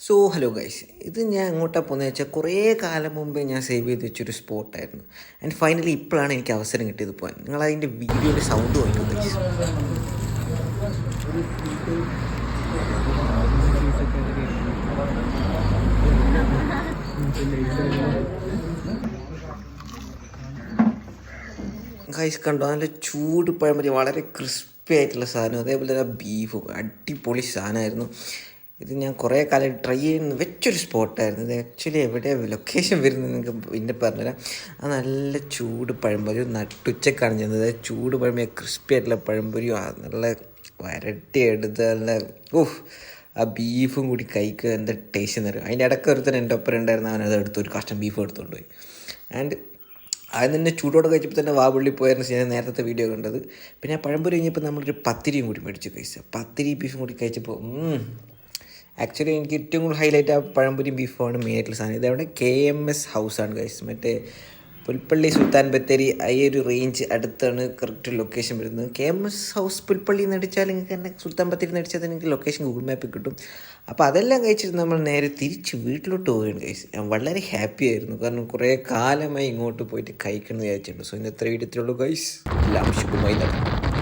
So hello guys, ഇത് ഞാൻ എങ്ങോട്ടാണ് പോകുന്നത് വെച്ചാൽ കുറേ കാലം മുമ്പേ ഞാൻ സേവ് ചെയ്ത് വെച്ചൊരു സ്പോട്ടായിരുന്നു. ആൻഡ് ഫൈനലി ഇപ്പോഴാണ് എനിക്ക് അവസരം കിട്ടിയത് പോകാൻ. നിങ്ങൾ അതിൻ്റെ വീഡിയോയുടെ സൗണ്ട് വാങ്ങിക്കും ഗൈസ്. ഗൈസ് കണ്ടോ, നല്ല ചൂട് പഴംപൊരി, വളരെ ക്രിസ്പി ആയിട്ടുള്ള സാധനം. അതേപോലെ തന്നെ ബീഫും അടിപൊളി സാധനമായിരുന്നു. ഇത് ഞാൻ കുറേ കാലം ട്രൈ ചെയ്യുന്ന വെച്ചൊരു സ്പോട്ടായിരുന്നു. ഇത് ആക്ച്വലി എവിടെയാണ് ലൊക്കേഷൻ വരുന്നത് നിങ്ങൾക്ക് പിന്നെ പറഞ്ഞുതരാം. അത് നല്ല ചൂട് പഴംപൊരി നട്ടുച്ചക്കാണ് ചെയ്യുന്നത്. ചൂട് പഴംപൊരി, ക്രിസ്പി ആയിട്ടുള്ള പഴംപൊരിയും നല്ല വരട്ടി എടുത്ത് നല്ല ആ ബീഫും കൂടി കഴിക്കുക എന്താ ടേസ്റ്റ് എന്ന് പറയും. അതിൻ്റെ ഇടയ്ക്ക് ഒരുത്തൻ എൻ്റെ ഒപ്പം ഉണ്ടായിരുന്നു, അവനത് എടുത്തു ഒരു കഷ്ണം ബീഫ് എടുത്തുകൊണ്ട് പോയി. ആൻഡ് അതിന് തന്നെ ചൂടോടെ കഴിച്ചപ്പോൾ തന്നെ വാവുള്ളി പോയായിരുന്നു ഞാൻ നേരത്തെ വീഡിയോ കണ്ടത്. പിന്നെ പഴംപൊരി കഴിഞ്ഞപ്പോൾ നമ്മളൊരു പത്തിരിയും കൂടി മേടിച്ചു കഴിച്ചത്. പത്തിരി ബീഫും കൂടി കഴിച്ചപ്പോൾ ആക്ച്വലി എനിക്ക് ഏറ്റവും കൂടുതൽ ഹൈലൈറ്റ് ആ പഴംപൊരിയും ബീഫുമാണ് മെയിനായിട്ടുള്ള സാധനം. ഇതവിടെ KMS ഹൗസാണ് ഗൈസ്. മറ്റേ പുൽപ്പള്ളി സുൽത്താൻ ബത്തേരി ഈ ഒരു റേഞ്ച് അടുത്താണ് കറക്റ്റ് ലൊക്കേഷൻ വരുന്നത്. KMS ഹൗസ് പുൽപ്പള്ളി എന്ന് അടിച്ചാൽ നിങ്ങൾക്ക് തന്നെ സുൽത്താൻ ബത്തേരി എന്ന് അടിച്ചാൽ നിങ്ങൾക്ക് ലൊക്കേഷൻ ഗൂഗിൾ മാപ്പിൽ കിട്ടും. അപ്പോൾ അതെല്ലാം കഴിച്ചിട്ട് നമ്മൾ നേരെ തിരിച്ച് വീട്ടിലോട്ട് പോവുകയാണ് ഗൈസ്. ഞാൻ വളരെ ഹാപ്പി ആയിരുന്നു, കാരണം കുറേ കാലമായി ഇങ്ങോട്ട് പോയിട്ട് കഴിക്കണം എന്ന് വിചാരിച്ചിട്ടുണ്ട്. സോ ഇന്നത്തെ വീഡിയോത്തിലുള്ളൂ ഗൈസ്. എല്ലാം ശുഭമായി നടക്കും.